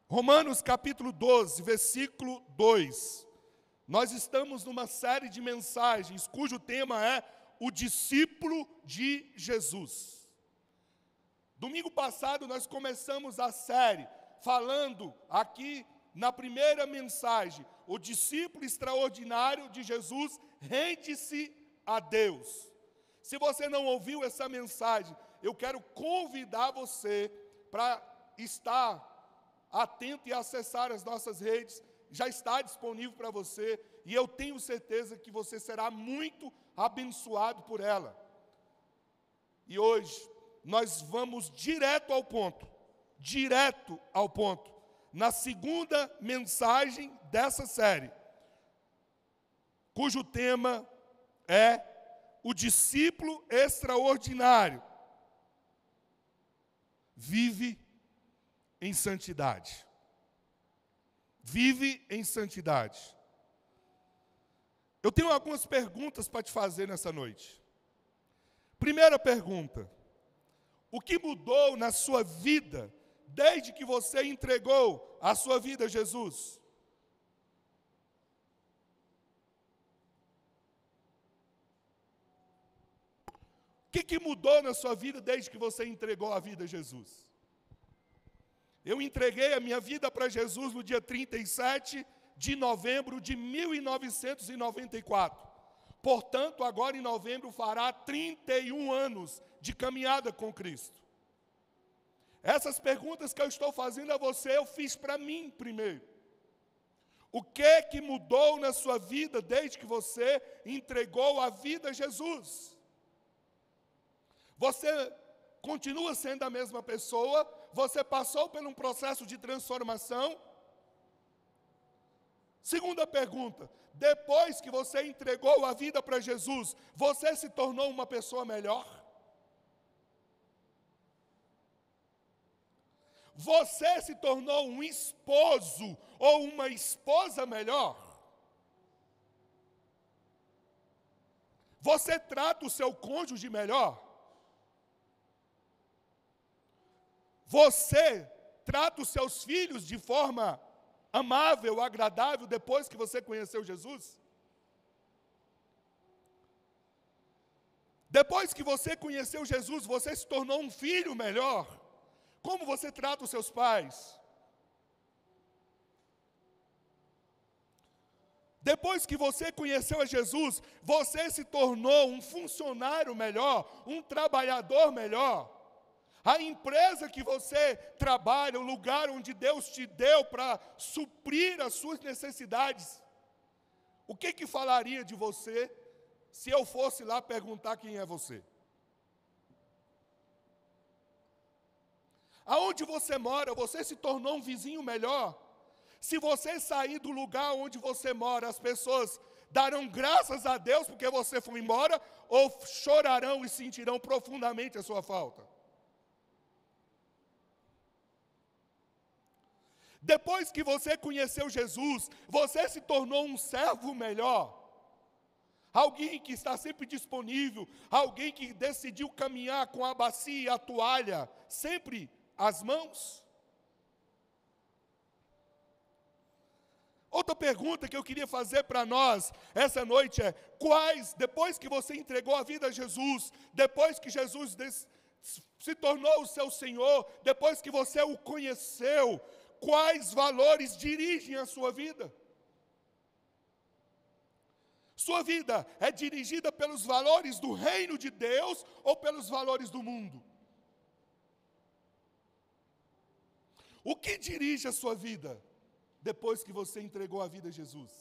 Romanos capítulo 12, versículo 2. Nós estamos numa série de mensagens cujo tema é o discípulo de Jesus. Domingo passado nós começamos a série falando aqui na primeira mensagem, o discípulo extraordinário de Jesus rende-se a Deus. Se você não ouviu essa mensagem, eu quero convidar você para estar atento e acessar as nossas redes. Já está disponível para você e eu tenho certeza que você será muito abençoado por ela. E hoje nós vamos direto ao ponto, na segunda mensagem dessa série, cujo tema é o discípulo extraordinário vive em santidade. Vive em santidade. Eu tenho algumas perguntas para te fazer nessa noite. Primeira pergunta: o que mudou na sua vida desde que você entregou a sua vida a Jesus? O que mudou na sua vida desde que você entregou a vida a Jesus? Eu entreguei a minha vida para Jesus no dia 37 de novembro de 1994. Portanto, agora em novembro fará 31 anos de caminhada com Cristo. Essas perguntas que eu estou fazendo a você, eu fiz para mim primeiro. O que mudou na sua vida desde que você entregou a vida a Jesus? Você continua sendo a mesma pessoa? Você passou por um processo de transformação? Segunda pergunta: depois que você entregou a vida para Jesus, você se tornou uma pessoa melhor? Você se tornou um esposo ou uma esposa melhor? Você trata o seu cônjuge melhor? Você trata os seus filhos de forma amável, agradável, depois que você conheceu Jesus? Depois que você conheceu Jesus, você se tornou um filho melhor? Como você trata os seus pais? Depois que você conheceu a Jesus, você se tornou um funcionário melhor, um trabalhador melhor? A empresa que você trabalha, o lugar onde Deus te deu para suprir as suas necessidades, o que falaria de você se eu fosse lá perguntar quem é você? Aonde você mora, você se tornou um vizinho melhor? Se você sair do lugar onde você mora, as pessoas darão graças a Deus porque você foi embora, ou chorarão e sentirão profundamente a sua falta? Depois que você conheceu Jesus, você se tornou um servo melhor? Alguém que está sempre disponível, alguém que decidiu caminhar com a bacia e a toalha, sempre às mãos? Outra pergunta que eu queria fazer para nós essa noite é: depois que você entregou a vida a Jesus, depois que Jesus se tornou o seu Senhor, depois que você o conheceu, quais valores dirigem a sua vida? Sua vida é dirigida pelos valores do reino de Deus ou pelos valores do mundo? O que dirige a sua vida depois que você entregou a vida a Jesus?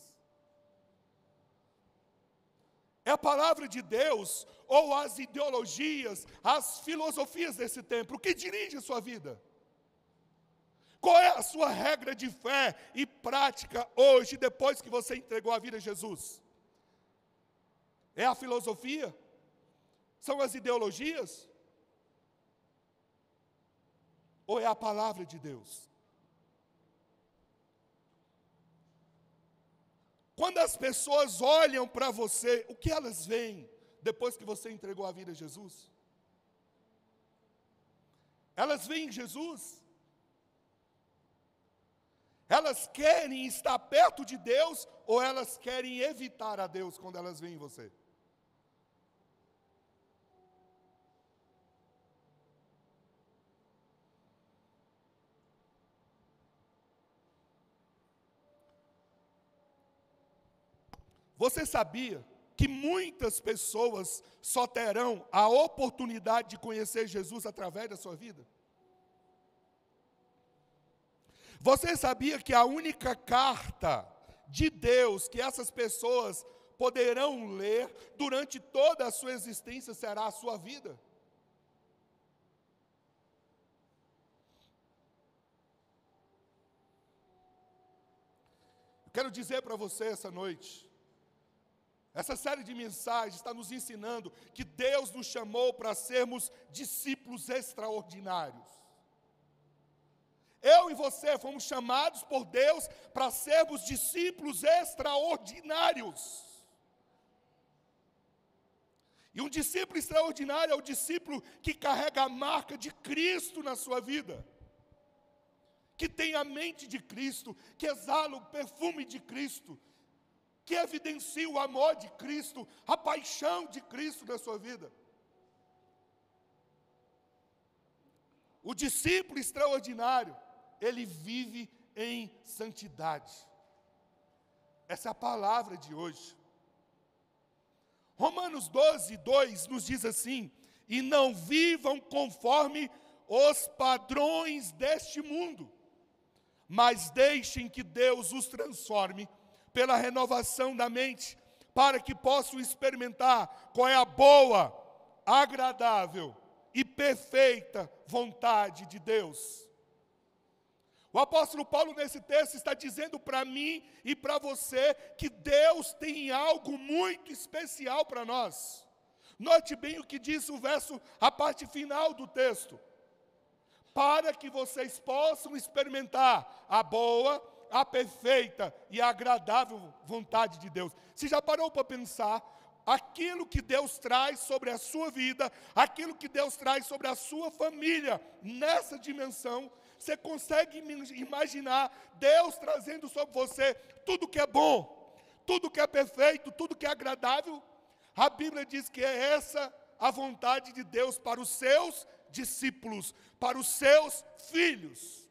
É a palavra de Deus ou as ideologias, as filosofias desse tempo? O que dirige a sua vida? Qual é a sua regra de fé e prática hoje, depois que você entregou a vida a Jesus? É a filosofia? São as ideologias? Ou é a palavra de Deus? Quando as pessoas olham para você, o que elas veem depois que você entregou a vida a Jesus? Elas veem Jesus? Elas querem estar perto de Deus ou elas querem evitar a Deus quando elas veem você? Você sabia que muitas pessoas só terão a oportunidade de conhecer Jesus através da sua vida? Você sabia que a única carta de Deus que essas pessoas poderão ler durante toda a sua existência será a sua vida? Eu quero dizer para você essa noite, essa série de mensagens está nos ensinando que Deus nos chamou para sermos discípulos extraordinários. Eu e você fomos chamados por Deus para sermos discípulos extraordinários. E um discípulo extraordinário é o discípulo que carrega a marca de Cristo na sua vida, que tem a mente de Cristo, que exala o perfume de Cristo, que evidencia o amor de Cristo, a paixão de Cristo na sua vida. O discípulo extraordinário, ele vive em santidade. Essa é a palavra de hoje. Romanos 12, 2 nos diz assim: e não vivam conforme os padrões deste mundo, mas deixem que Deus os transforme pela renovação da mente, para que possam experimentar qual é a boa, agradável e perfeita vontade de Deus. O apóstolo Paulo, nesse texto, está dizendo para mim e para você que Deus tem algo muito especial para nós. Note bem o que diz o verso, a parte final do texto. Para que vocês possam experimentar a boa, a perfeita e a agradável vontade de Deus. Você já parou para pensar aquilo que Deus traz sobre a sua vida, aquilo que Deus traz sobre a sua família, nessa dimensão? Você consegue imaginar Deus trazendo sobre você tudo que é bom, tudo que é perfeito, tudo que é agradável? A Bíblia diz que é essa a vontade de Deus para os seus discípulos, para os seus filhos.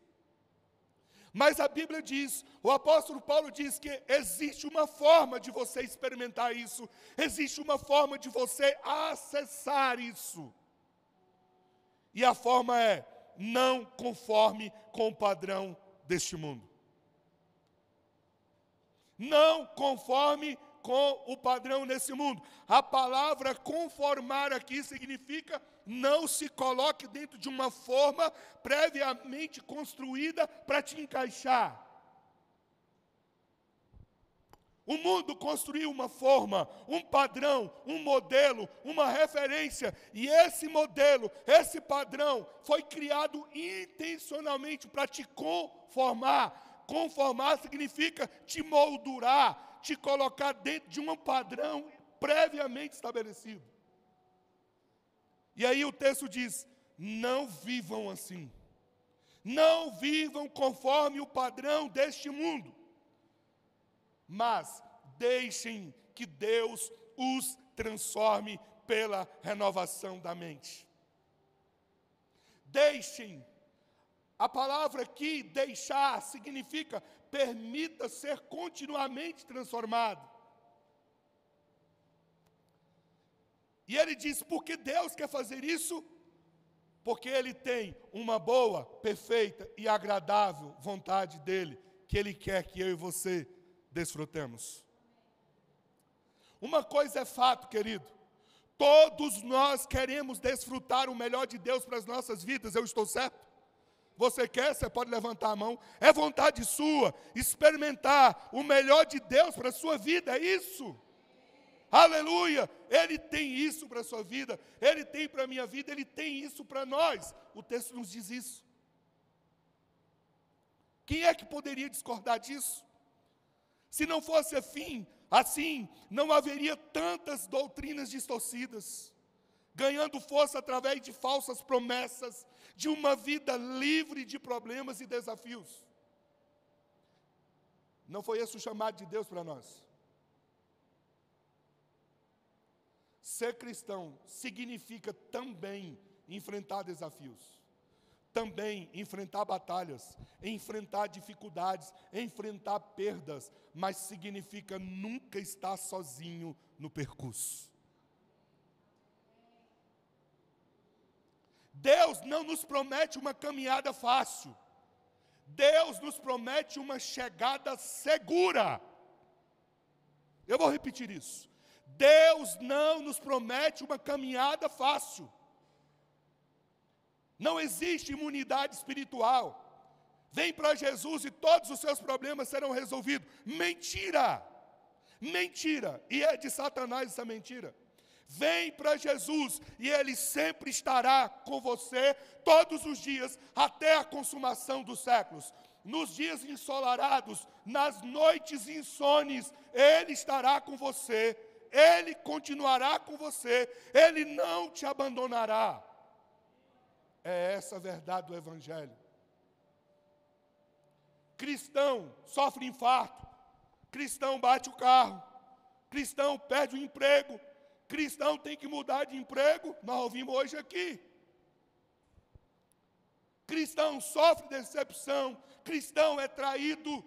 Mas a Bíblia diz, o apóstolo Paulo diz que existe uma forma de você experimentar isso, existe uma forma de você acessar isso. E a forma é: não conforme com o padrão deste mundo. Não conforme com o padrão desse mundo. A palavra conformar aqui significa não se coloque dentro de uma forma previamente construída para te encaixar. O mundo construiu uma forma, um padrão, um modelo, uma referência, e esse modelo, esse padrão, foi criado intencionalmente para te conformar. Conformar significa te moldurar, te colocar dentro de um padrão previamente estabelecido. E aí o texto diz: não vivam assim. Não vivam conforme o padrão deste mundo, mas deixem que Deus os transforme pela renovação da mente. Deixem. A palavra aqui, deixar, significa permita ser continuamente transformado. E ele diz, por que Deus quer fazer isso? Porque Ele tem uma boa, perfeita e agradável vontade dEle, que Ele quer que eu e você desfrutemos. Uma coisa é fato, querido, todos nós queremos desfrutar o melhor de Deus para as nossas vidas, eu estou certo? Você quer, você pode levantar a mão, é vontade sua, experimentar o melhor de Deus para a sua vida, é isso. Aleluia, Ele tem isso para a sua vida, Ele tem para a minha vida, Ele tem isso para nós. O texto nos diz isso. Quem é que poderia discordar disso? Se não fosse assim, não haveria tantas doutrinas distorcidas, ganhando força através de falsas promessas, de uma vida livre de problemas e desafios. Não foi esse o chamado de Deus para nós? Ser cristão significa também enfrentar desafios, também enfrentar batalhas, enfrentar dificuldades, enfrentar perdas, mas significa nunca estar sozinho no percurso. Deus não nos promete uma caminhada fácil. Deus nos promete uma chegada segura. Eu vou repetir isso. Deus não nos promete uma caminhada fácil. Não existe imunidade espiritual. Vem para Jesus e todos os seus problemas serão resolvidos. Mentira! Mentira! E é de Satanás essa mentira. Vem para Jesus e Ele sempre estará com você todos os dias até a consumação dos séculos. Nos dias ensolarados, nas noites insones, Ele estará com você. Ele continuará com você. Ele não te abandonará. É essa a verdade do Evangelho. Cristão sofre infarto. Cristão bate o carro. Cristão perde o emprego. Cristão tem que mudar de emprego, nós ouvimos hoje aqui. Cristão sofre decepção, cristão é traído.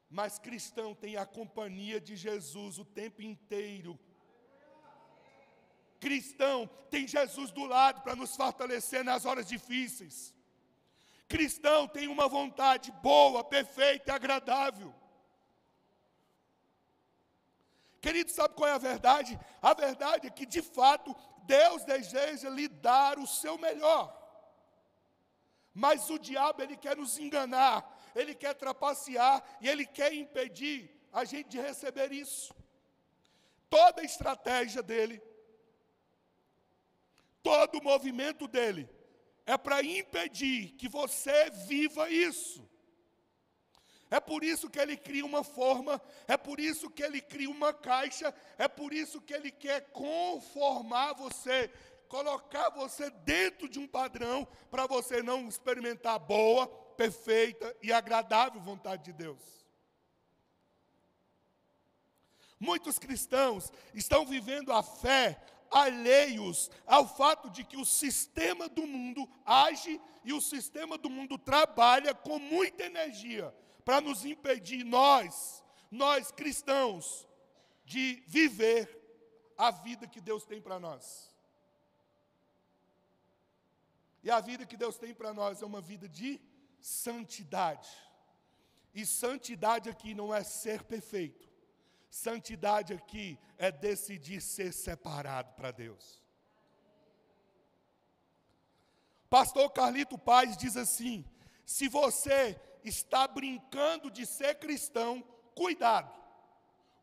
Mas cristão tem a companhia de Jesus o tempo inteiro. Cristão tem Jesus do lado para nos fortalecer nas horas difíceis. Cristão tem uma vontade boa, perfeita e agradável. Querido, sabe qual é a verdade? A verdade é que, de fato, Deus deseja lhe dar o seu melhor. Mas o diabo, ele quer nos enganar, ele quer trapacear e ele quer impedir a gente de receber isso. Toda a estratégia dele, todo o movimento dele, é para impedir que você viva isso. É por isso que ele cria uma forma, é por isso que ele cria uma caixa, é por isso que ele quer conformar você, colocar você dentro de um padrão, para você não experimentar a boa, perfeita e agradável vontade de Deus. Muitos cristãos estão vivendo a fé alheios ao fato de que o sistema do mundo age e o sistema do mundo trabalha com muita energia para nos impedir, nós cristãos, de viver a vida que Deus tem para nós. E a vida que Deus tem para nós é uma vida de santidade. E santidade aqui não é ser perfeito. Santidade aqui é decidir ser separado para Deus. Pastor Carlito Paz diz assim: se você está brincando de ser cristão, cuidado.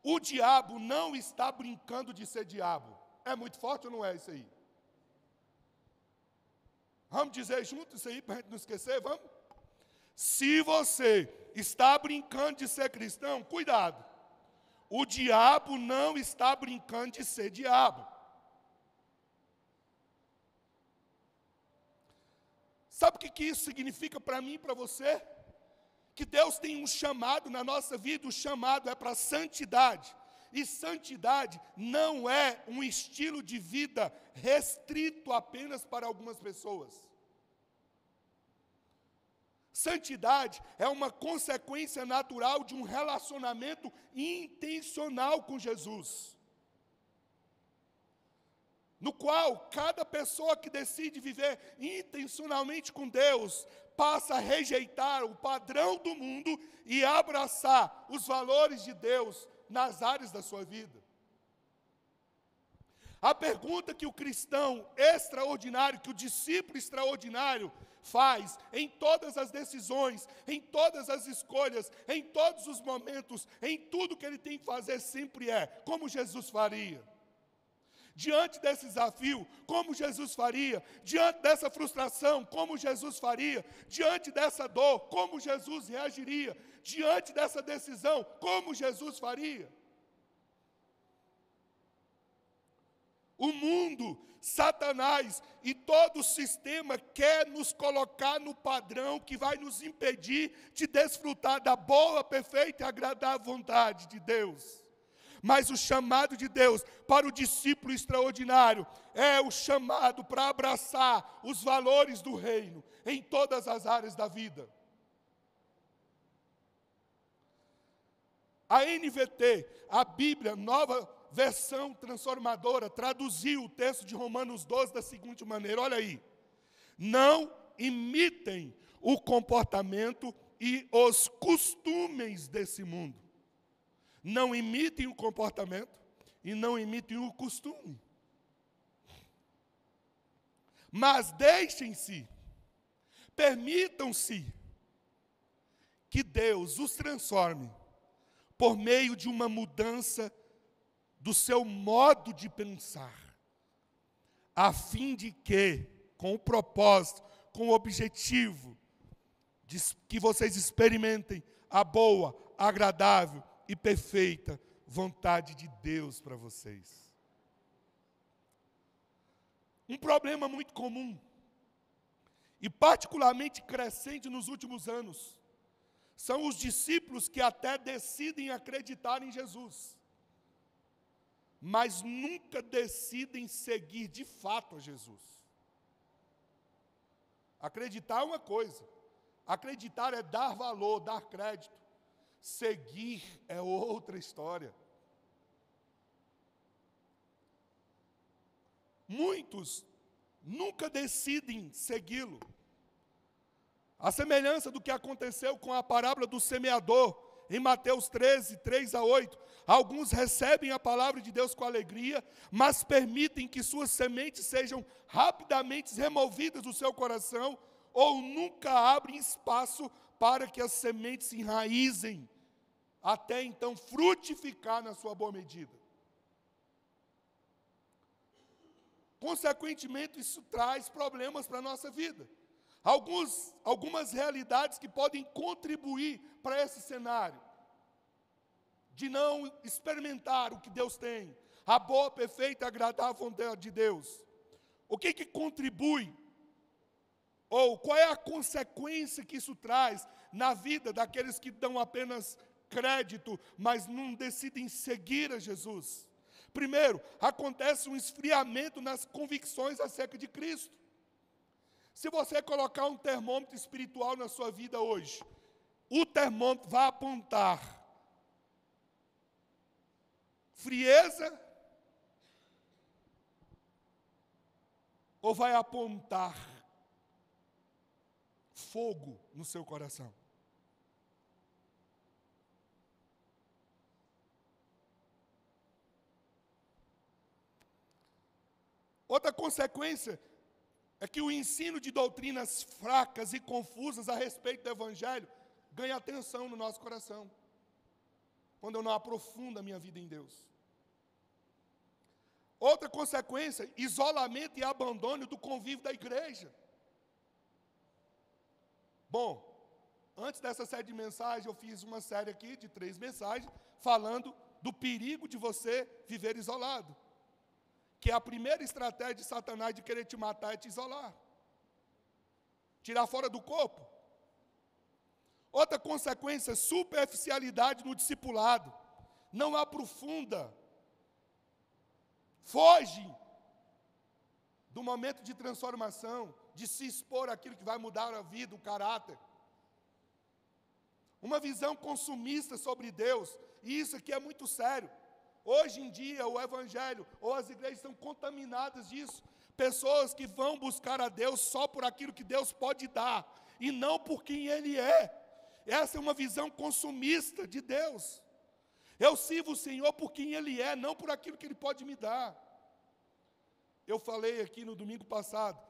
O diabo não está brincando de ser diabo. É muito forte ou não é isso aí? Vamos dizer junto isso aí para a gente não esquecer, vamos? Se você está brincando de ser cristão, cuidado. O diabo não está brincando de ser diabo. Sabe o que isso significa para mim e para você? Que Deus tem um chamado na nossa vida, o chamado é para santidade. E santidade não é um estilo de vida restrito apenas para algumas pessoas. Santidade é uma consequência natural de um relacionamento intencional com Jesus, no qual cada pessoa que decide viver intencionalmente com Deus passa a rejeitar o padrão do mundo e abraçar os valores de Deus nas áreas da sua vida. A pergunta que o cristão extraordinário, que o discípulo extraordinário faz em todas as decisões, em todas as escolhas, em todos os momentos, em tudo que ele tem que fazer sempre é: como Jesus faria? Diante desse desafio, como Jesus faria? Diante dessa frustração, como Jesus faria? Diante dessa dor, como Jesus reagiria? Diante dessa decisão, como Jesus faria? O mundo, Satanás e todo o sistema quer nos colocar no padrão que vai nos impedir de desfrutar da boa, perfeita e agradável vontade de Deus. Mas o chamado de Deus para o discípulo extraordinário é o chamado para abraçar os valores do reino em todas as áreas da vida. A NVT, a Bíblia, nova versão transformadora, traduziu o texto de Romanos 12 da seguinte maneira, olha aí. Não imitem o comportamento e os costumes desse mundo. Não imitem o comportamento e não imitem o costume. Mas deixem-se, permitam-se que Deus os transforme por meio de uma mudança do seu modo de pensar, a fim de que, com o propósito, com o objetivo, de que vocês experimentem a boa, agradável e perfeita vontade de Deus para vocês. Um problema muito comum, e particularmente crescente nos últimos anos, são os discípulos que até decidem acreditar em Jesus, mas nunca decidem seguir de fato a Jesus. Acreditar é uma coisa, acreditar é dar valor, dar crédito. Seguir é outra história. Muitos nunca decidem segui-lo. A semelhança do que aconteceu com a parábola do semeador, em Mateus 13, 3 a 8. Alguns recebem a palavra de Deus com alegria, mas permitem que suas sementes sejam rapidamente removidas do seu coração, ou nunca abrem espaço para que as sementes se enraizem, até então frutificar na sua boa medida. Consequentemente, isso traz problemas para a nossa vida. Algumas realidades que podem contribuir para esse cenário, de não experimentar o que Deus tem, a boa, perfeita e agradável vontade de Deus. O que contribui, ou qual é a consequência que isso traz na vida daqueles que dão apenas crédito, mas não decidem seguir a Jesus? Primeiro, acontece um esfriamento nas convicções acerca de Cristo. Se você colocar um termômetro espiritual na sua vida hoje, o termômetro vai apontar frieza ou vai apontar fogo no seu coração? Outra consequência é que o ensino de doutrinas fracas e confusas a respeito do Evangelho ganha atenção no nosso coração, quando eu não aprofundo a minha vida em Deus. Outra consequência, isolamento e abandono do convívio da igreja. Bom, antes dessa série de mensagens, eu fiz uma série aqui de 3 mensagens, falando do perigo de você viver isolado. Que é a primeira estratégia de Satanás de querer te matar é te isolar. Tirar fora do corpo. Outra consequência, superficialidade no discipulado. Não aprofunda. Foge do momento de transformação, de se expor àquilo que vai mudar a vida, o caráter. Uma visão consumista sobre Deus, e isso aqui é muito sério. Hoje em dia, o Evangelho, ou as igrejas estão contaminadas disso. Pessoas que vão buscar a Deus só por aquilo que Deus pode dar, e não por quem Ele é. Essa é uma visão consumista de Deus. Eu sirvo o Senhor por quem Ele é, não por aquilo que Ele pode me dar. Eu falei aqui no domingo passado,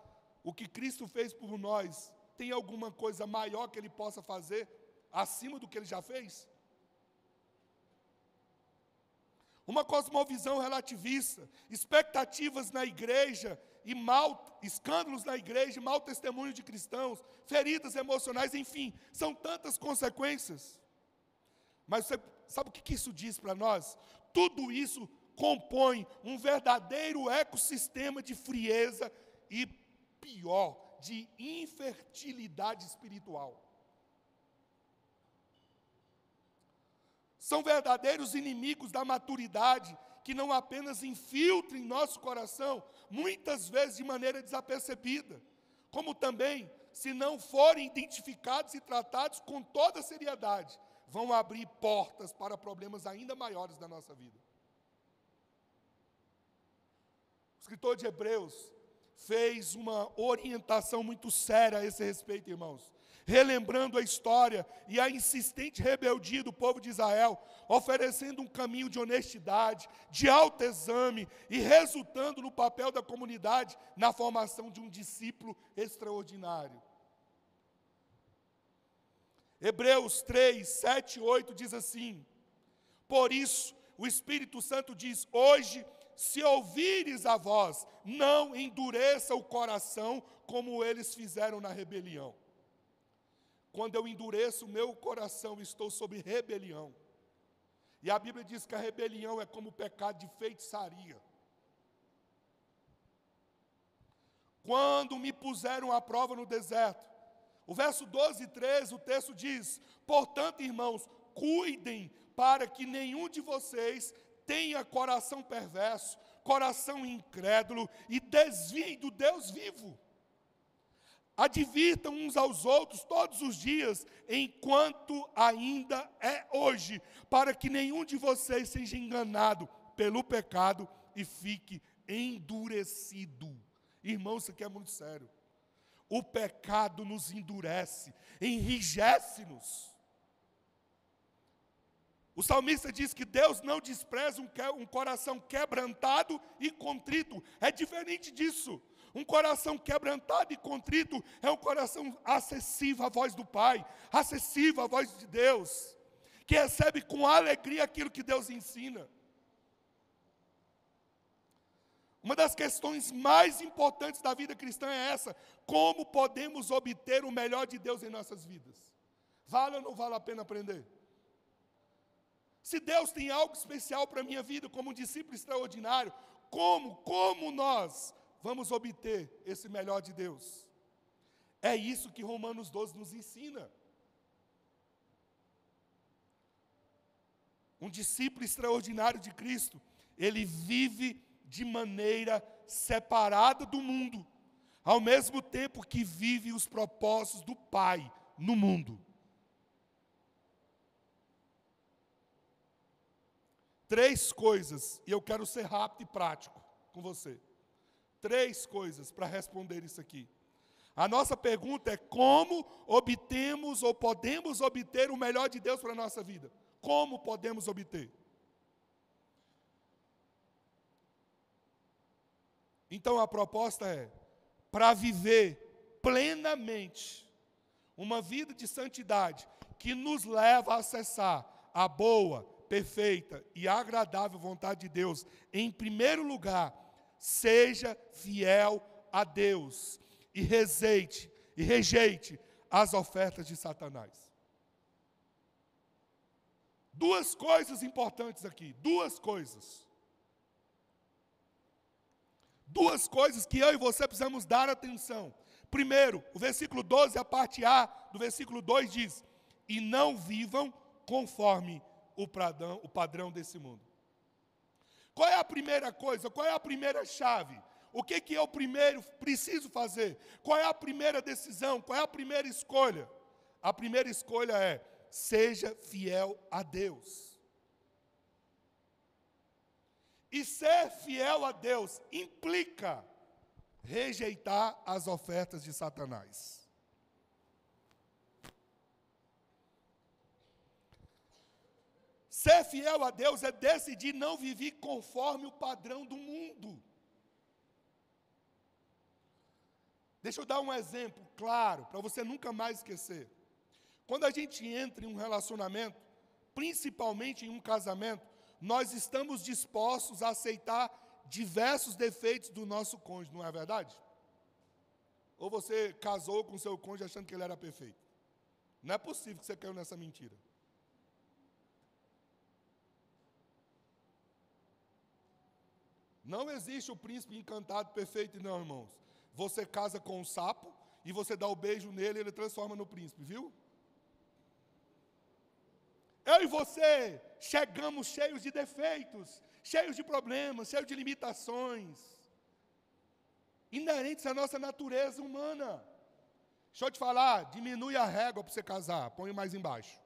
o que Cristo fez por nós, tem alguma coisa maior que Ele possa fazer, acima do que Ele já fez? Uma cosmovisão relativista, expectativas na igreja, e escândalos na igreja, mau testemunho de cristãos, feridas emocionais, enfim, são tantas consequências. Mas você sabe o que isso diz para nós? Tudo isso compõe um verdadeiro ecossistema de frieza e, pior, de infertilidade espiritual. São verdadeiros inimigos da maturidade que não apenas infiltram em nosso coração, muitas vezes de maneira desapercebida, como também, se não forem identificados e tratados com toda seriedade, vão abrir portas para problemas ainda maiores da nossa vida. O escritor de Hebreus fez uma orientação muito séria a esse respeito, irmãos, relembrando a história e a insistente rebeldia do povo de Israel, oferecendo um caminho de honestidade, de autoexame e resultando no papel da comunidade na formação de um discípulo extraordinário. Hebreus 3, 7 e 8 diz assim: por isso, o Espírito Santo diz: hoje, se ouvires a voz, não endureça o coração como eles fizeram na rebelião. Quando eu endureço o meu coração, estou sob rebelião. E a Bíblia diz que a rebelião é como o pecado de feitiçaria. Quando me puseram à prova no deserto, o verso 12 e 13, o texto diz: portanto, irmãos, cuidem para que nenhum de vocês tenha coração perverso, coração incrédulo e desvie do Deus vivo. Advirtam uns aos outros todos os dias, enquanto ainda é hoje, para que nenhum de vocês seja enganado pelo pecado e fique endurecido. Irmãos, isso aqui é muito sério. O pecado nos endurece, enrijece-nos. O salmista diz que Deus não despreza um coração quebrantado e contrito. É diferente disso. Um coração quebrantado e contrito é um coração acessível à voz do Pai, acessível à voz de Deus, que recebe com alegria aquilo que Deus ensina. Uma das questões mais importantes da vida cristã é essa: como podemos obter o melhor de Deus em nossas vidas? Vale ou não vale a pena aprender? Se Deus tem algo especial para a minha vida, como um discípulo extraordinário, como nós vamos obter esse melhor de Deus? É isso que Romanos 12 nos ensina. Um discípulo extraordinário de Cristo, ele vive de maneira separada do mundo, ao mesmo tempo que vive os propósitos do Pai no mundo. Três coisas, e eu quero ser rápido e prático com você. Três coisas para responder isso aqui. A nossa pergunta é: como obtemos ou podemos obter o melhor de Deus para a nossa vida? Como podemos obter? Então a proposta é: para viver plenamente uma vida de santidade que nos leva a acessar a boa, perfeita e agradável vontade de Deus, em primeiro lugar, seja fiel a Deus e rejeite as ofertas de Satanás. Duas coisas importantes aqui, duas coisas. Duas coisas que eu e você precisamos dar atenção. Primeiro, o versículo 12, a parte A do versículo 2 diz: e não vivam conforme o padrão desse mundo. Qual é a primeira coisa? Qual é a primeira chave? O que eu primeiro preciso fazer? Qual é a primeira decisão? Qual é a primeira escolha? A primeira escolha é: seja fiel a Deus. E ser fiel a Deus implica rejeitar as ofertas de Satanás. Ser fiel a Deus é decidir não viver conforme o padrão do mundo. Deixa eu dar um exemplo claro, para você nunca mais esquecer. Quando a gente entra em um relacionamento, principalmente em um casamento, nós estamos dispostos a aceitar diversos defeitos do nosso cônjuge, não é verdade? Ou você casou com seu cônjuge achando que ele era perfeito? Não é possível que você caiu nessa mentira. Não existe o príncipe encantado perfeito, não, irmãos. Você casa com um sapo e você dá o beijo nele e ele transforma no príncipe, viu? Eu e você chegamos cheios de defeitos, cheios de problemas, cheios de limitações, inerentes à nossa natureza humana. Deixa eu te falar, diminui a régua para você casar, põe mais embaixo.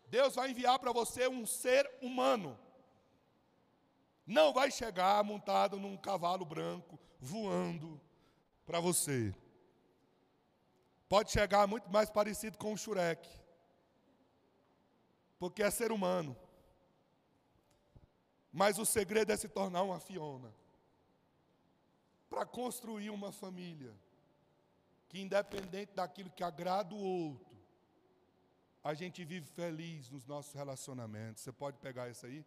Deus vai enviar para você um ser humano. Não vai chegar montado num cavalo branco, voando para você. Pode chegar muito mais parecido com o Shurek, porque é ser humano. Mas o segredo é se tornar uma Fiona, para construir uma família, que independente daquilo que agrada o outro, a gente vive feliz nos nossos relacionamentos. Você pode pegar isso aí?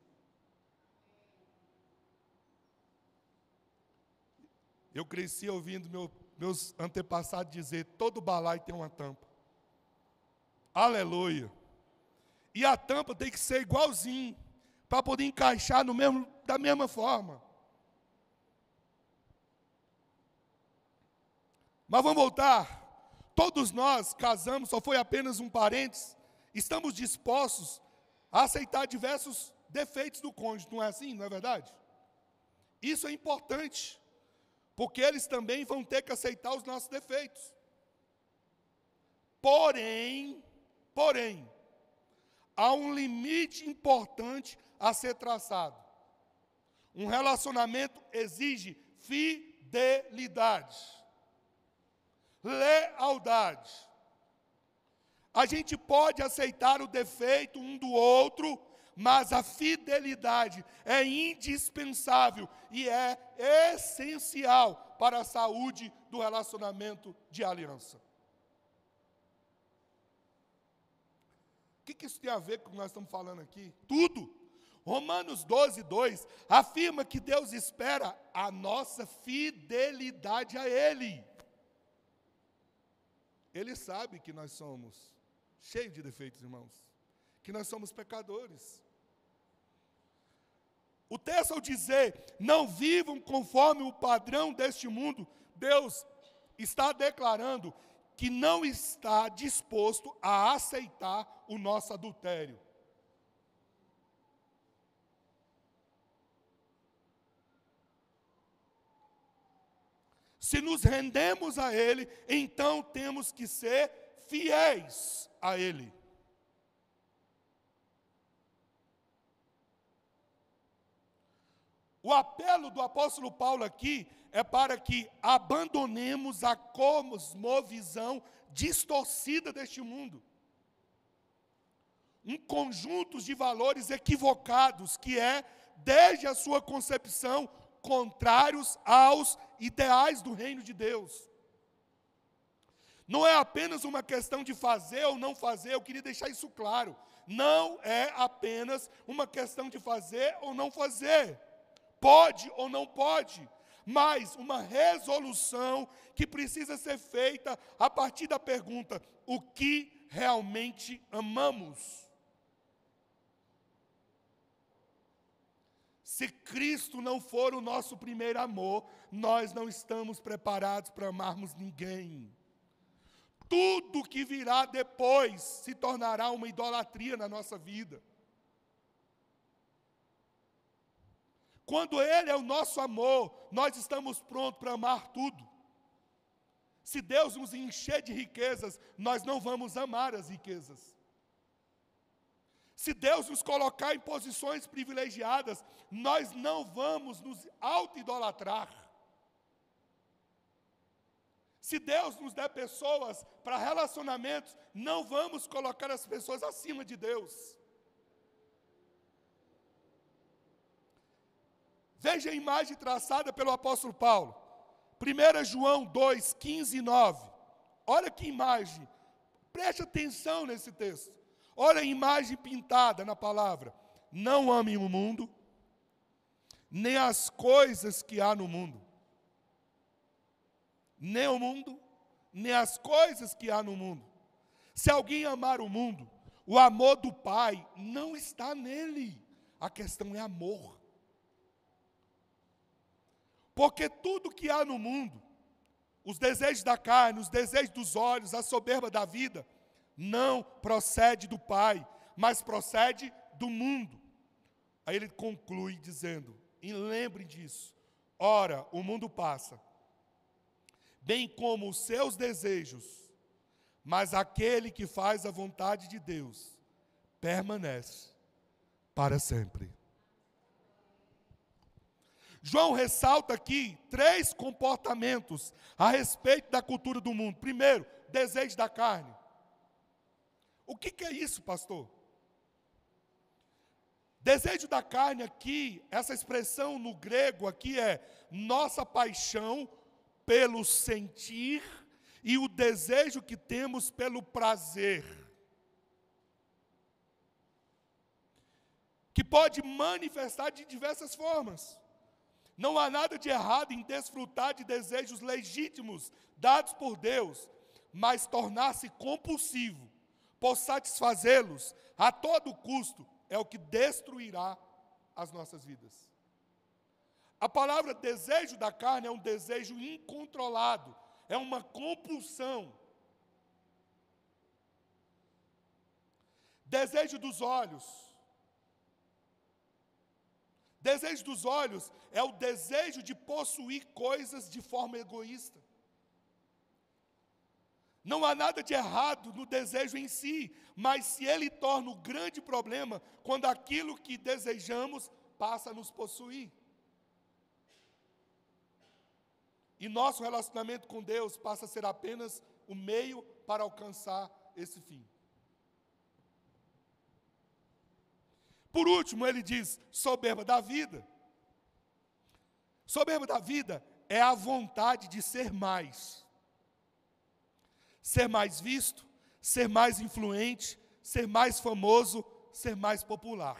Eu cresci ouvindo meus antepassados dizer, todo balaio tem uma tampa. Aleluia. E a tampa tem que ser igualzinho, para poder encaixar da mesma forma. Mas vamos voltar. Todos nós casamos, só foi apenas um parênteses, estamos dispostos a aceitar diversos defeitos do cônjuge, não é assim, não é verdade? Isso é importante, porque eles também vão ter que aceitar os nossos defeitos. Porém, há um limite importante a ser traçado. Um relacionamento exige fidelidade, lealdade. A gente pode aceitar o defeito um do outro, mas a fidelidade é indispensável e é essencial para a saúde do relacionamento de aliança. O que isso tem a ver com o que nós estamos falando aqui? Tudo. Romanos 12:2 afirma que Deus espera a nossa fidelidade a Ele. Ele sabe que nós somos cheios de defeitos, irmãos, que nós somos pecadores. O texto, ao dizer, não vivam conforme o padrão deste mundo, Deus está declarando que não está disposto a aceitar o nosso adultério. Se nos rendemos a Ele, então temos que ser fiéis a Ele. O apelo do apóstolo Paulo aqui é para que abandonemos a cosmovisão distorcida deste mundo. Um conjunto de valores equivocados que é, desde a sua concepção, contrários aos ideais do reino de Deus. Não é apenas uma questão de fazer ou não fazer, eu queria deixar isso claro. Não é apenas uma questão de fazer ou não fazer. Pode ou não pode, mas uma resolução que precisa ser feita a partir da pergunta: o que realmente amamos? Se Cristo não for o nosso primeiro amor, nós não estamos preparados para amarmos ninguém. Tudo que virá depois se tornará uma idolatria na nossa vida. Quando Ele é o nosso amor, nós estamos prontos para amar tudo. Se Deus nos encher de riquezas, nós não vamos amar as riquezas. Se Deus nos colocar em posições privilegiadas, nós não vamos nos auto-idolatrar. Se Deus nos der pessoas para relacionamentos, não vamos colocar as pessoas acima de Deus. Veja a imagem traçada pelo apóstolo Paulo. 1 João 2, 15 e 9. Olha que imagem. Preste atenção nesse texto. Olha a imagem pintada na palavra. Não amem o mundo, nem as coisas que há no mundo. Nem o mundo, nem as coisas que há no mundo. Se alguém amar o mundo, o amor do Pai não está nele. A questão é amor. Porque tudo que há no mundo, os desejos da carne, os desejos dos olhos, a soberba da vida, não procede do Pai, mas procede do mundo. Aí ele conclui dizendo, e lembrem disso, ora, o mundo passa, bem como os seus desejos, mas aquele que faz a vontade de Deus permanece para sempre. João ressalta aqui 3 comportamentos a respeito da cultura do mundo. Primeiro, desejo da carne. O que é isso, pastor? Desejo da carne aqui, essa expressão no grego aqui é nossa paixão pelo sentir e o desejo que temos pelo prazer. Que pode manifestar de diversas formas. Não há nada de errado em desfrutar de desejos legítimos dados por Deus, mas tornar-se compulsivo por satisfazê-los a todo custo é o que destruirá as nossas vidas. A palavra desejo da carne é um desejo incontrolado, é uma compulsão. Desejo dos olhos. Desejo dos olhos é o desejo de possuir coisas de forma egoísta. Não há nada de errado no desejo em si, mas se ele torna o grande problema quando aquilo que desejamos passa a nos possuir. E nosso relacionamento com Deus passa a ser apenas o meio para alcançar esse fim. Por último, ele diz, soberba da vida. Soberba da vida é a vontade de ser mais. Ser mais visto, ser mais influente, ser mais famoso, ser mais popular.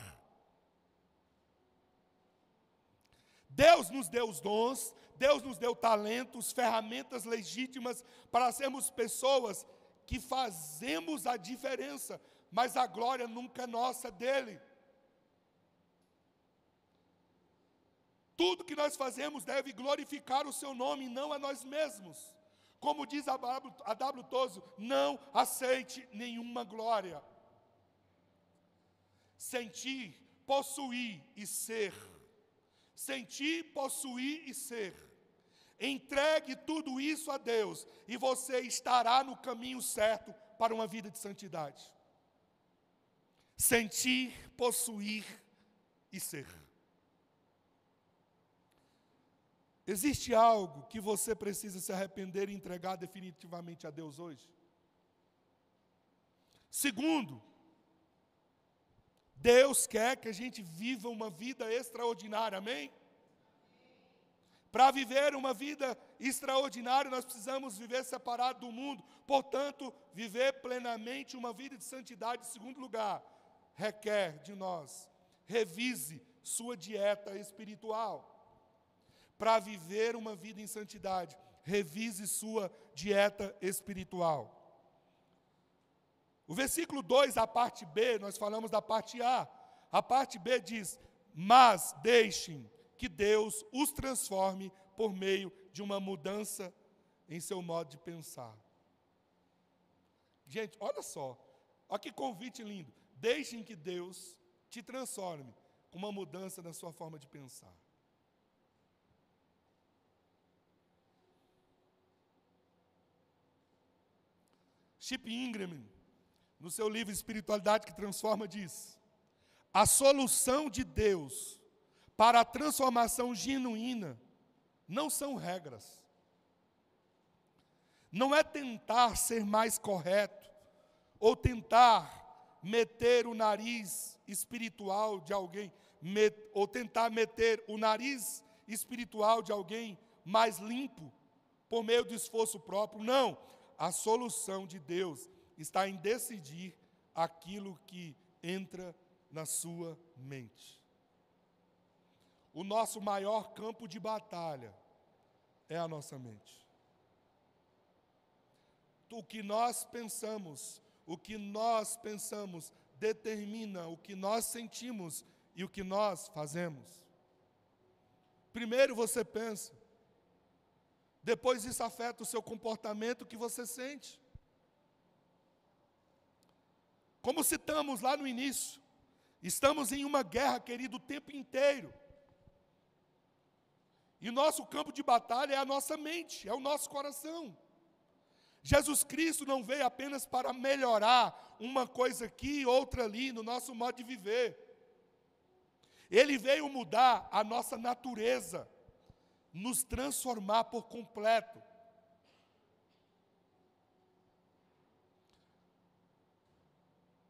Deus nos deu os dons, Deus nos deu talentos, ferramentas legítimas para sermos pessoas que fazemos a diferença, mas a glória nunca é nossa, é dele. Tudo que nós fazemos deve glorificar o seu nome, não a nós mesmos. Como diz a W. Tozer, não aceite nenhuma glória. Sentir, possuir e ser. Sentir, possuir e ser. Entregue tudo isso a Deus e você estará no caminho certo para uma vida de santidade. Sentir, possuir e ser. Existe algo que você precisa se arrepender e entregar definitivamente a Deus hoje? Segundo, Deus quer que a gente viva uma vida extraordinária, amém? Para viver uma vida extraordinária, nós precisamos viver separado do mundo. Portanto, viver plenamente uma vida de santidade, em segundo lugar, requer de nós, revise sua dieta espiritual. Para viver uma vida em santidade, revise sua dieta espiritual. O versículo 2, a parte B, nós falamos da parte A. A parte B diz, mas deixem que Deus os transforme por meio de uma mudança em seu modo de pensar. Gente, olha só, olha que convite lindo. Deixem que Deus te transforme com uma mudança na sua forma de pensar. Chip Ingram, no seu livro Espiritualidade que Transforma, diz: a solução de Deus para a transformação genuína não são regras. Não é tentar ser mais correto, ou tentar meter o nariz espiritual de alguém, ou tentar meter o nariz espiritual de alguém mais limpo, por meio do esforço próprio. Não. A solução de Deus está em decidir aquilo que entra na sua mente. O nosso maior campo de batalha é a nossa mente. O que nós pensamos determina o que nós sentimos e o que nós fazemos. Primeiro você pensa, Depois isso afeta o seu comportamento, o que você sente. Como citamos lá no início, estamos em uma guerra, querido, o tempo inteiro. E o nosso campo de batalha é a nossa mente, é o nosso coração. Jesus Cristo não veio apenas para melhorar uma coisa aqui, outra ali, no nosso modo de viver. Ele veio mudar a nossa natureza, nos transformar por completo.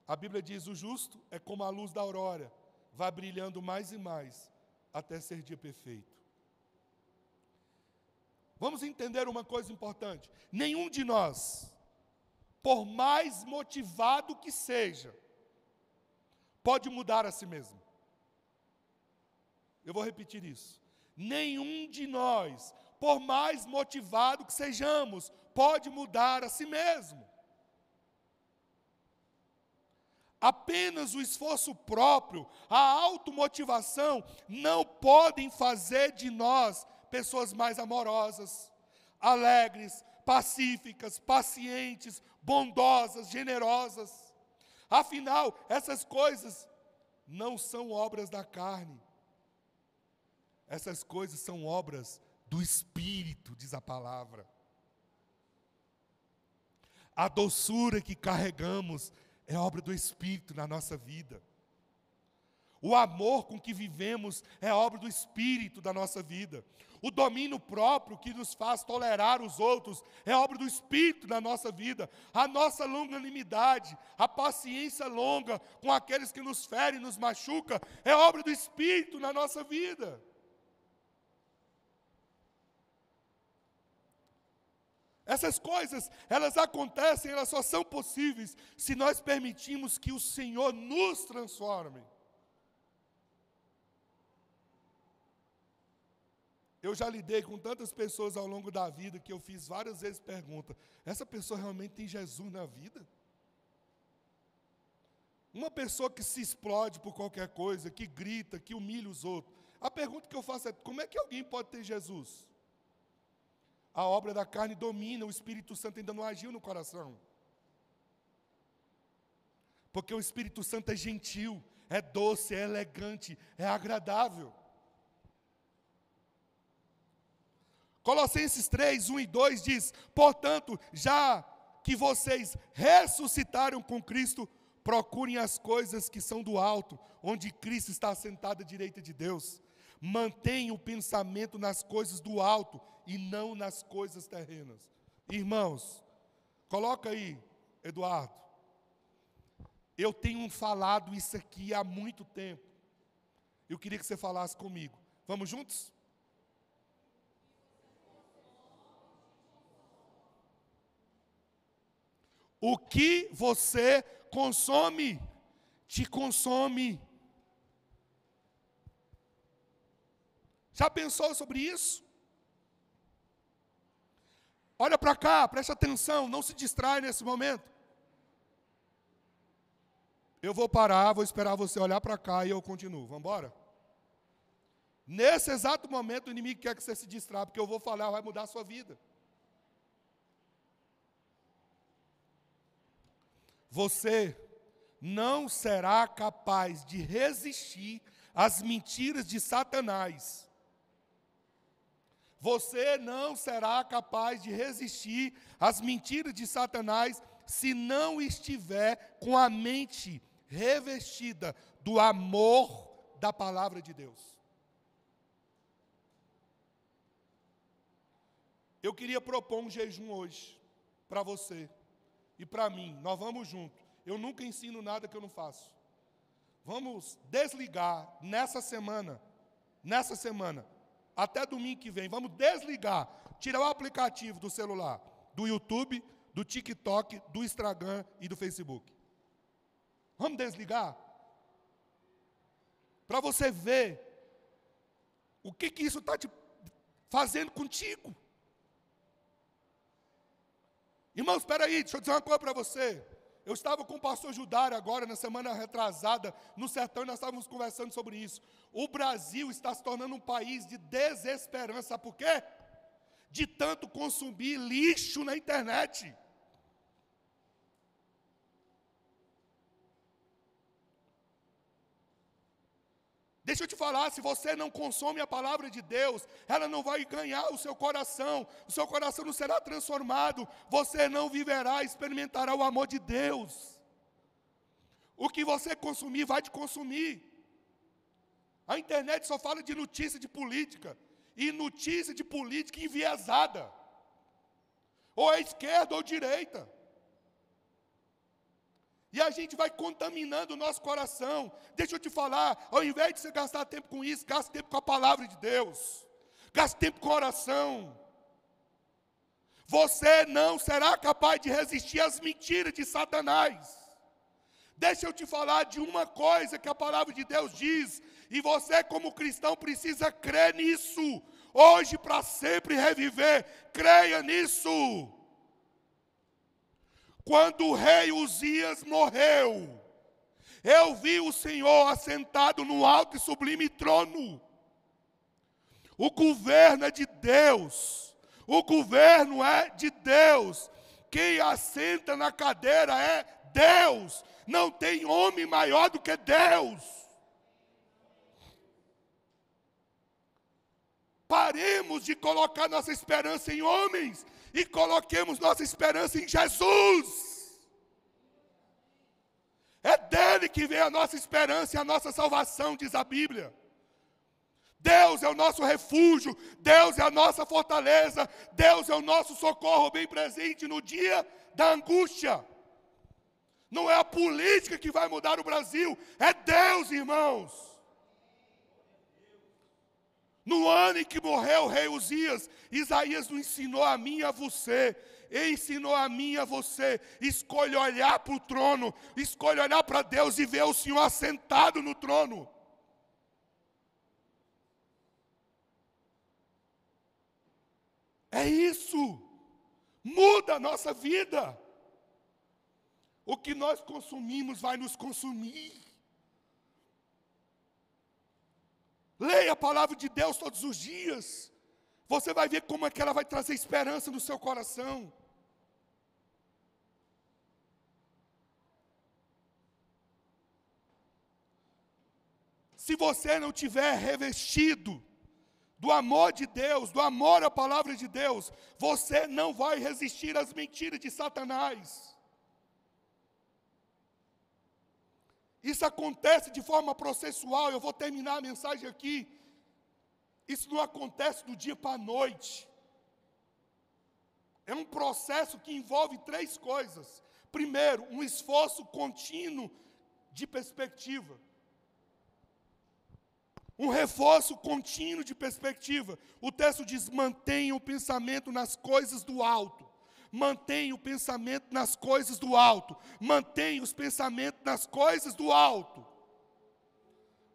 A Bíblia diz: o justo é como a luz da aurora, vai brilhando mais e mais, até ser dia perfeito. Vamos entender uma coisa importante. Nenhum de nós, por mais motivado que seja, pode mudar a si mesmo. Eu vou repetir isso. Nenhum de nós, por mais motivado que sejamos, pode mudar a si mesmo. Apenas o esforço próprio, a automotivação, não podem fazer de nós pessoas mais amorosas, alegres, pacíficas, pacientes, bondosas, generosas. Afinal, essas coisas não são obras da carne. Essas coisas são obras do Espírito, diz a palavra. A doçura que carregamos é obra do Espírito na nossa vida. O amor com que vivemos é obra do Espírito da nossa vida. O domínio próprio que nos faz tolerar os outros é obra do Espírito na nossa vida. A nossa longanimidade, a paciência longa com aqueles que nos ferem e nos machucam, é obra do Espírito na nossa vida. Essas coisas, elas acontecem, elas só são possíveis se nós permitirmos que o Senhor nos transforme. Eu já lidei com tantas pessoas ao longo da vida que eu fiz várias vezes pergunta: essa pessoa realmente tem Jesus na vida? Uma pessoa que se explode por qualquer coisa, que grita, que humilha os outros. A pergunta que eu faço é: como é que alguém pode ter Jesus? A obra da carne domina, o Espírito Santo ainda não agiu no coração. Porque o Espírito Santo é gentil, é doce, é elegante, é agradável. Colossenses 3, 1 e 2 diz: portanto, já que vocês ressuscitaram com Cristo, procurem as coisas que são do alto, onde Cristo está assentado à direita de Deus. Mantenham o pensamento nas coisas do alto e não nas coisas terrenas. Irmãos, coloca aí, Eduardo. Eu tenho falado isso aqui há muito tempo. Eu queria que você falasse comigo. Vamos juntos? O que você consome, te consome. Já pensou sobre isso? Olha para cá, preste atenção, não se distrai nesse momento. Eu vou parar, vou esperar você olhar para cá e eu continuo. Vamos embora? Nesse exato momento o inimigo quer que você se distraia, porque eu vou falar, vai mudar a sua vida. Você não será capaz de resistir às mentiras de Satanás. Você não será capaz de resistir às mentiras de Satanás se não estiver com a mente revestida do amor da palavra de Deus. Eu queria propor um jejum hoje, para você e para mim. Nós vamos juntos. Eu nunca ensino nada que eu não faço. Vamos desligar nessa semana, até domingo que vem, vamos desligar, tirar o aplicativo do celular, do YouTube, do TikTok, do Instagram e do Facebook. Vamos desligar? Para você ver o que isso está te fazendo contigo. Irmãos, espera aí, deixa eu dizer uma coisa para você. Eu estava com o pastor Judário agora, na semana retrasada, no sertão, e nós estávamos conversando sobre isso. O Brasil está se tornando um país de desesperança. Sabe por quê? de tanto consumir lixo na internet. Deixa eu te falar, se você não consome a palavra de Deus, ela não vai ganhar o seu coração não será transformado, você não viverá, experimentará o amor de Deus. O que você consumir, vai te consumir. A internet só fala de notícia de política, e notícia de política enviesada, ou é esquerda ou direita. E a gente vai contaminando o nosso coração. Deixa eu te falar, ao invés de você gastar tempo com isso, gaste tempo com a palavra de Deus. Gaste tempo com a oração. Você não será capaz de resistir às mentiras de Satanás. Deixa eu te falar de uma coisa que a palavra de Deus diz, e você como cristão precisa crer nisso. Hoje, para sempre reviver, creia nisso. Quando o rei Uzias morreu, eu vi o Senhor assentado no alto e sublime trono. O governo é de Deus. O governo é de Deus. Quem assenta na cadeira é Deus. Não tem homem maior do que Deus. Paremos de colocar nossa esperança em homens e coloquemos nossa esperança em Jesus. É dele que vem a nossa esperança e a nossa salvação, diz a Bíblia. Deus é o nosso refúgio, Deus é a nossa fortaleza, Deus é o nosso socorro bem presente no dia da angústia. Não é a política que vai mudar o Brasil, é Deus, irmãos. No ano em que morreu o rei Uzias, Isaías nos ensinou a mim e a você. Ensinou a mim e a você. Escolhe olhar para o trono. Escolhe olhar para Deus e ver o Senhor assentado no trono. É isso. Muda a nossa vida. O que nós consumimos vai nos consumir. Leia a palavra de Deus todos os dias. Você vai ver como é que ela vai trazer esperança no seu coração. Se você não tiver revestido do amor de Deus, do amor à palavra de Deus, você não vai resistir às mentiras de Satanás. Isso acontece de forma processual, eu vou terminar a mensagem aqui. Isso não acontece do dia para a noite. É um processo que envolve três coisas. Primeiro, um esforço contínuo de perspectiva. Um reforço contínuo de perspectiva. O texto diz, mantenha o pensamento nas coisas do alto. Mantenha o pensamento nas coisas do alto. Mantenha os pensamentos nas coisas do alto.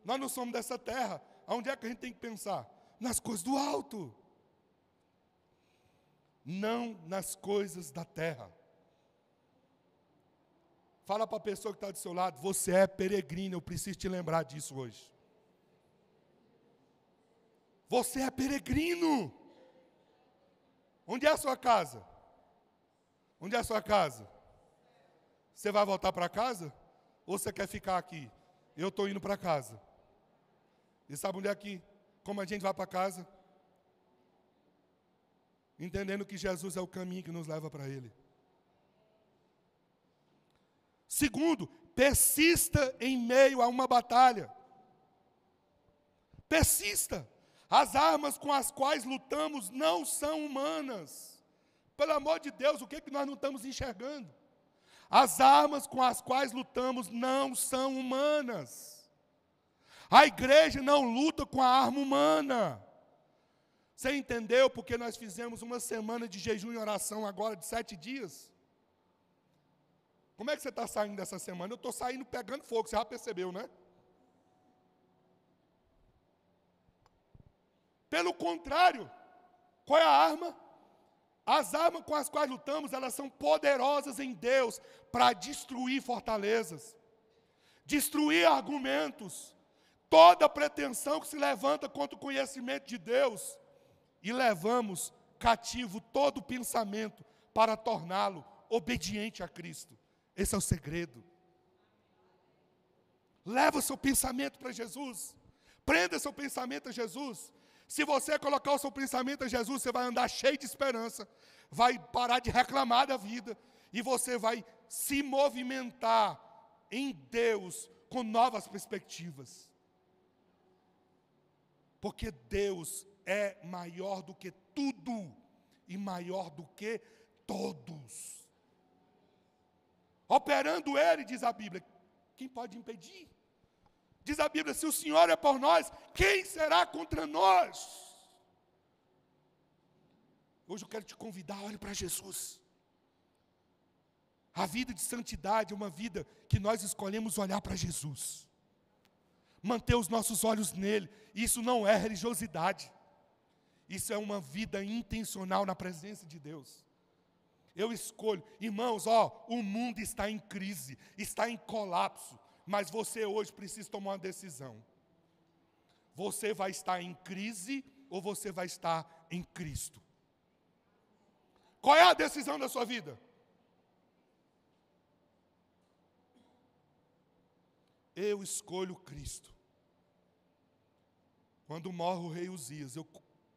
Nós não somos dessa terra. Aonde é que a gente tem que pensar? Nas coisas do alto. Não nas coisas da terra. Fala para a pessoa que está do seu lado, você é peregrino, eu preciso te lembrar disso hoje. Você é peregrino. Onde é a sua casa? Onde é a sua casa? Você vai voltar para casa? Ou você quer ficar aqui? Eu estou indo para casa. E sabe onde é que, como a gente vai para casa? Entendendo que Jesus é o caminho que nos leva para Ele. Segundo, persista em meio a uma batalha. Persista. As armas com as quais lutamos não são humanas. Pelo amor de Deus, o que é que nós não estamos enxergando? As armas com as quais lutamos não são humanas. A igreja não luta com a arma humana. Você entendeu porque nós fizemos uma semana de jejum e oração agora de 7 dias? Como é que você está saindo dessa semana? Eu estou saindo pegando fogo, você já percebeu, né? Pelo contrário, qual é a arma? As armas com as quais lutamos, elas são poderosas em Deus para destruir fortalezas, destruir argumentos, toda pretensão que se levanta contra o conhecimento de Deus, e levamos cativo todo pensamento para torná-lo obediente a Cristo. Esse é o segredo. Leva o seu pensamento para Jesus. Prenda seu pensamento a Jesus. Se você colocar o seu pensamento a Jesus, você vai andar cheio de esperança, vai parar de reclamar da vida, e você vai se movimentar em Deus com novas perspectivas. Porque Deus é maior do que tudo e maior do que todos. Operando Ele, diz a Bíblia, quem pode impedir? Diz a Bíblia, se o Senhor é por nós, quem será contra nós? Hoje eu quero te convidar, olhe para Jesus. A vida de santidade é uma vida que nós escolhemos olhar para Jesus. Manter os nossos olhos nele. Isso não é religiosidade. Isso é uma vida intencional na presença de Deus. Eu escolho. Irmãos, o mundo está em crise, está em colapso. Mas você hoje precisa tomar uma decisão. Você vai estar em crise ou você vai estar em Cristo? Qual é a decisão da sua vida? Eu escolho Cristo. Quando morre o rei Uzias, eu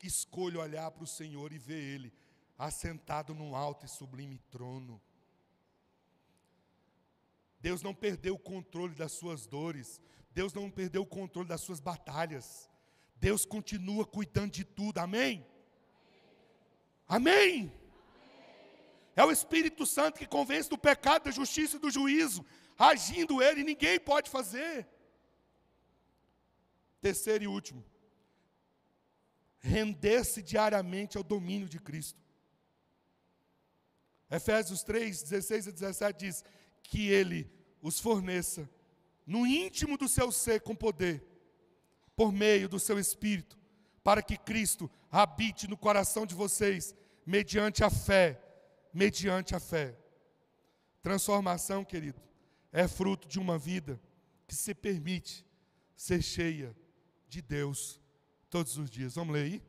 escolho olhar para o Senhor e ver Ele assentado num alto e sublime trono. Deus não perdeu o controle das suas dores. Deus não perdeu o controle das suas batalhas. Deus continua cuidando de tudo, amém? Amém? É o Espírito Santo que convence do pecado, da justiça e do juízo. Agindo Ele, ninguém pode fazer. Terceiro e último. Render-se diariamente ao domínio de Cristo. Efésios 3, 16 a 17 diz que Ele os forneça no íntimo do seu ser com poder, por meio do seu Espírito, para que Cristo habite no coração de vocês, mediante a fé. Mediante a fé. Transformação, querido, é fruto de uma vida que se permite ser cheia de Deus todos os dias. Vamos ler aí?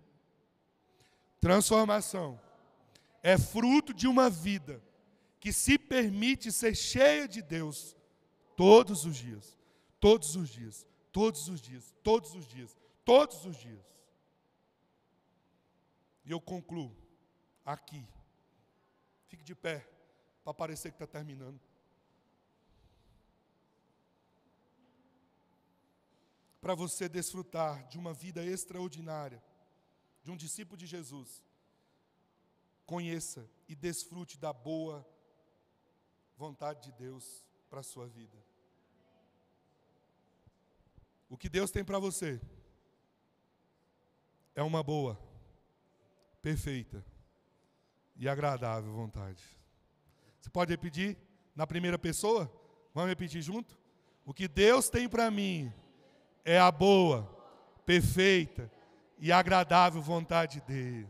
Transformação é fruto de uma vida que se permite ser cheia de Deus todos os dias. Todos os dias. Todos os dias. Todos os dias. Todos os dias. E eu concluo aqui. Fique de pé, para parecer que está terminando. Para você desfrutar de uma vida extraordinária, de um discípulo de Jesus, conheça e desfrute da boa vontade de Deus para a sua vida. O que Deus tem para você é uma boa, perfeita e agradável vontade. Você pode repetir na primeira pessoa? Vamos repetir junto? O que Deus tem para mim é a boa, perfeita e agradável vontade dele.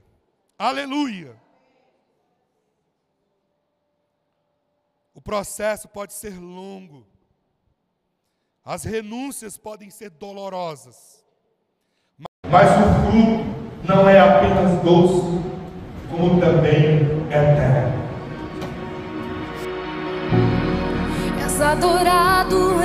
Aleluia! O processo pode ser longo. As renúncias podem ser dolorosas. Mas o fruto não é apenas doce, como também eterno. És adorado